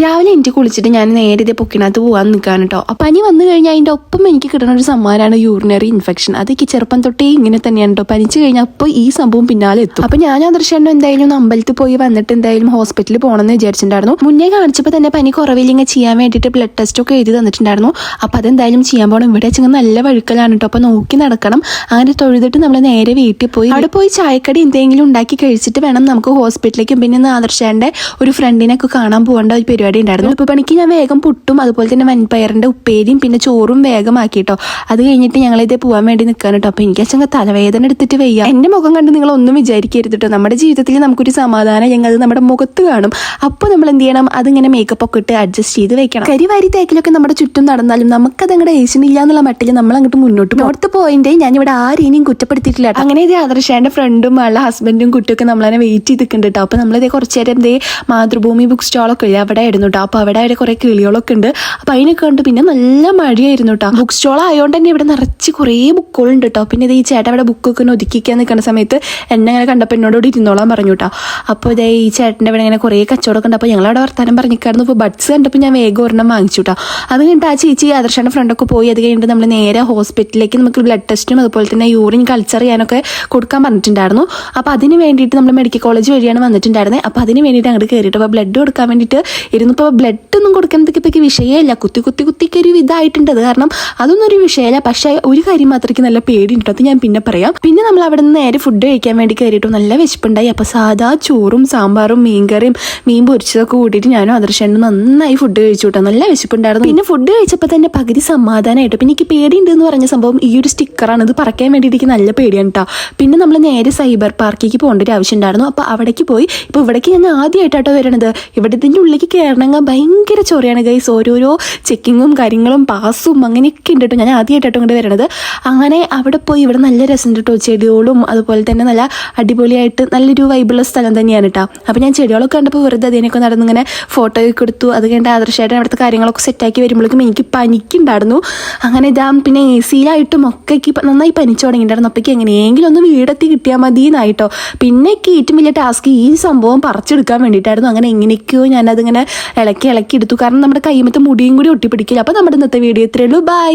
രാവിലെ എനിക്ക് കുളിച്ചിട്ട് ഞാൻ നേരെ ഇതേ പൊക്കിനകത്ത് പോകാൻ നിൽക്കാൻ കേട്ടോ. പനി വന്നു കഴിഞ്ഞാൽ അതിൻ്റെ ഒപ്പം എനിക്ക് കിട്ടുന്ന ഒരു സമ്മാനമാണ് യൂറിനറി ഇൻഫെക്ഷൻ. അതൊക്കെ ചെറുപ്പം തൊട്ടേ ഇങ്ങനെ തന്നെയാണ് കേട്ടോ. പനിച്ചു കഴിഞ്ഞാൽ അപ്പോൾ ഈ സംഭവം പിന്നാലെ എത്തും. അപ്പോൾ ഞാൻ ആദർശേട്ടൻ എന്തായാലും അമ്പലത്തിൽ പോയി വന്നിട്ട് എന്തായാലും ഹോസ്പിറ്റലിൽ പോകണമെന്ന് വിചാരിച്ചിട്ടുണ്ടായിരുന്നു. മുന്നേ കാണിച്ചപ്പോൾ തന്നെ പനി കുറവില്ലെങ്കിൽ ചെയ്യാൻ വേണ്ടിയിട്ട് ബ്ലഡ് ടെസ്റ്റ് ഒക്കെ എഴുതി തന്നിട്ടുണ്ടായിരുന്നു. അപ്പോൾ അതെന്തായാലും ചെയ്യാൻ പോകണം. ഇവിടെ വെച്ചാൽ നല്ല വഴുക്കലാണ് കേട്ടോ. അപ്പോൾ നോക്കി നടക്കണം. അങ്ങനെ തൊഴുതിട്ട് നമ്മൾ നേരെ വീട്ടിൽ പോയി അവിടെ പോയി ചായക്കടി എന്തെങ്കിലും ഉണ്ടാക്കി കഴിച്ചിട്ട് വേണം നമുക്ക് ഹോസ്പിറ്റലിലേക്കും പിന്നെ ആദർശേട്ടൻ്റെ ഒരു ഫ്രണ്ടിനൊക്കെ കാണാൻ പോകേണ്ട ഒരു പരിപാടി ഉണ്ടായിരുന്നു. ഇപ്പോൾ പണിക്ക് ഞാൻ വേഗം പുട്ടും അതുപോലെ തന്നെ വൻപയറിൻ്റെ ഉപ്പേരിയും പിന്നെ ചോറും വേഗം ആക്കിട്ടോ. അത് കഴിഞ്ഞിട്ട് ഞങ്ങളിതേ പോകാൻ വേണ്ടി നിൽക്കാൻ കേട്ടോ. അപ്പോൾ എനിക്ക് അച്ഛൻ തലവേദന എടുത്തിട്ട് വയ്യ. എൻ്റെ മുഖം കണ്ട് നിങ്ങൾ ഒന്നും വിചാരിക്കരുത് കേട്ടോ. നമ്മുടെ ജീവിതത്തിൽ നമുക്കൊരു സമാധാനം ഞങ്ങൾ അത് നമ്മുടെ മുഖത്ത് കാണും. അപ്പോൾ നമ്മൾ എന്ത് ചെയ്യണം, അതിങ്ങനെ മേക്കപ്പ് ഒക്കെ ഇട്ട് അഡ്ജസ്റ്റ് ചെയ്ത് വെക്കണം. കരിവാരി തേക്കിലൊക്കെ നമ്മുടെ ചുറ്റും നടന്നാലും നമുക്കത് അങ്ങോട്ട് ഏശനില്ല എന്നുള്ള മട്ടിൽ നമ്മൾ അങ്ങോട്ട് മുന്നോട്ട് നോർത്ത് പോയിന്റ് ഞാനിവിടെ ആരെയും കുറ്റപ്പെടുത്തിയിട്ടില്ല. അങ്ങനെ ഇത് ആദർശേൻ്റെ ഫ്രണ്ടും ആളുടെ ഹസ്ബൻഡും കുട്ടിയൊക്കെ നമ്മളതിനെ വെയിറ്റ് ചെയ്ത് നിൽക്കുന്നുണ്ട് കേട്ടോ. അപ്പോൾ നമ്മളിതേ കുറച്ച് നേരം എന്തേ മാതൃഭൂമി ബുക്ക് സ്റ്റാളൊക്കെ ഇല്ല അവിടെ ആയിരുന്നു കേട്ടോ. അപ്പോൾ അവിടെ കുറേ കിളികളൊക്കെ ഉണ്ട്. അപ്പോൾ അതിനൊക്കെ ഉണ്ട്. പിന്നെ നല്ല മഴയായിരുന്നു കേട്ടോ. ബുക്ക് സ്റ്റോൾ ആയതുകൊണ്ട് തന്നെ ഇവിടെ നിറച്ച് കുറേ ബുക്കുകളുണ്ട് കേട്ടോ. പിന്നെ ഇത് ഈ ചേട്ടൻ അവിടെ ബുക്കൊക്കെ ഒതുക്കിക്കാൻ നിൽക്കുന്ന സമയത്ത് എന്നെ അങ്ങനെ കണ്ടപ്പോൾ എന്നോട് ഇരുന്നോളാൻ പറഞ്ഞു കേട്ടോ. അപ്പോൾ ഇതേ ഈ ചേട്ടൻ്റെ ഇവിടെ ഇങ്ങനെ കുറേ കച്ചവടമൊക്കെ ഉണ്ട്. അപ്പോൾ ഞങ്ങളവിടെ വർത്താനം പറഞ്ഞിരിക്കായിരുന്നു. ഇപ്പോൾ ബഡ്സ് കണ്ടപ്പോൾ ഞാൻ വേഗം ഒരെണ്ണം വാങ്ങിച്ചു കേട്ടോ. അത് കഴിഞ്ഞിട്ട് ആ ചേച്ചി ആദർശൻ്റെ ഫ്രണ്ടൊക്കെ പോയി. അത് കഴിഞ്ഞിട്ട് നമ്മൾ നേരെ ഹോസ്പിറ്റലിലേക്ക് നമുക്ക് ബ്ലഡ് ടെസ്റ്റും അതുപോലെ തന്നെ യൂറിൻ കൾച്ചർ ചെയ്യാനൊക്കെ കൊടുക്കാൻ പറഞ്ഞിട്ടുണ്ടായിരുന്നു. അപ്പോൾ അതിന് വേണ്ടിയിട്ട് നമ്മൾ മെഡിക്കൽ കോളേജ് വഴിയാണ് വന്നിട്ടുണ്ടായിരുന്നത്. അപ്പോൾ അതിന് വേണ്ടിയിട്ട് അങ്ങോട്ട് കയറിയിട്ട് അപ്പോൾ ബ്ലഡ് കൊടുക്കാൻ വേണ്ടിയിട്ട് ഇരുന്നു. ഇപ്പോൾ ബ്ലഡ് ഒന്നും കൊടുക്കുന്നതൊക്കെ ഇപ്പോൾ വിഷയമല്ല. കുത്തിക്ക് ഒരു ഇതായിട്ടുണ്ട്. അത് കാരണം അതൊന്നും ഒരു വിഷയമല്ല. പക്ഷേ ഒരു കാര്യം മാത്രമേ നല്ല പേടിയുണ്ട്. അത് ഞാൻ പിന്നെ പറയാം. പിന്നെ നമ്മൾ അവിടെ നിന്ന് നേരെ ഫുഡ് കഴിക്കാൻ വേണ്ടി കയറിയിട്ടു. നല്ല വിശപ്പുണ്ടായി. അപ്പോൾ സാധാ ചോറും സാമ്പാറും മീൻകറിയും മീൻ പൊരിച്ചതൊക്കെ കൂട്ടിയിട്ട് ഞാനും ആദർശനും നന്നായി ഫുഡ് കഴിച്ചു കേട്ടോ. നല്ല വിശപ്പുണ്ടായിരുന്നു. പിന്നെ ഫുഡ് കഴിച്ചപ്പോൾ തന്നെ പകുതി സമാധാനമായിട്ട്. പിന്നെ എനിക്ക് പേടിയുണ്ട് എന്ന് പറഞ്ഞ സംഭവം ഈ ഒരു സ്റ്റിക്കറാണ്. ഇത് പറക്കാൻ വേണ്ടിയിട്ട് എനിക്ക് നല്ല പേടിയാണ് കേട്ടോ. പിന്നെ നമ്മൾ നേരെ സൈബർ പാർക്കിലേക്ക് പോകേണ്ട ഒരു ആവശ്യം ഉണ്ടായിരുന്നു. അപ്പോൾ അവിടേക്ക് പോയി. ഇപ്പോൾ ഇവിടേക്ക് ഞാൻ ആദ്യമായിട്ടാട്ടോ വരണത്. ഇവിടെ ഇതിൻ്റെ ഉള്ളിലേക്ക് കയറണമെങ്കിൽ ഭയങ്കര ചൊറിയാണ് ഗൈസ്. ഓരോരോ ചെക്കിങ്ങും കാര്യങ്ങളും പാസും അങ്ങനെയൊക്കെ ഉണ്ട് കേട്ടോ. ഞാൻ ആദ്യമായിട്ടോ ഇങ്ങോട്ട് വരണത്. അങ്ങനെ അവിടെ പോയി ഇവിടെ നല്ല രസമുണ്ട് കേട്ടോ. ചെടികളും അതുപോലെ തന്നെ നല്ല അടിപൊളിയായിട്ട് നല്ലൊരു വൈബുള്ള സ്ഥലം തന്നെയാണ് കേട്ടോ. അപ്പോൾ ഞാൻ ചെടികളൊക്കെ കണ്ടപ്പോൾ വെറുതെ അതിനൊക്കെ നടന്നിങ്ങനെ ഫോട്ടോ ഒക്കെ എടുത്തു. അത് കഴിഞ്ഞിട്ട് ആദർശമായിട്ട് അവിടുത്തെ കാര്യങ്ങളൊക്കെ സെറ്റാക്കി വരുമ്പോഴേക്കും എനിക്ക് പനിക്കുണ്ടായിരുന്നു. അങ്ങനെ ഇതാ പിന്നെ എ സിയിലായിട്ടും ഒക്കെ നന്നായി പനിച്ചു തുടങ്ങിയിട്ടുണ്ടായിരുന്നു. അപ്പോഴേക്ക് എങ്ങനെയെങ്കിലും ഒന്ന് വീടെത്തി കിട്ടിയാൽ മതി എന്നായിട്ടോ. പിന്നെ ഏറ്റവും വലിയ ടാസ്ക് ഈ സംഭവം പറിച്ചെടുക്കാൻ വേണ്ടിയിട്ടായിരുന്നു. അങ്ങനെ എങ്ങനെയൊക്കെയോ ഞാനതിങ്ങനെ ഇളക്കി എടുത്തു. കാരണം നമ്മുടെ കൈമത്തെ മുടിയും കൂടി ഒട്ടിപ്പിടിക്കില്ല. അപ്പോൾ നമ്മുടെ ഇന്നത്തെ വീഡിയോ ഇത്രയേ ഉള്ളൂ. ബൈ.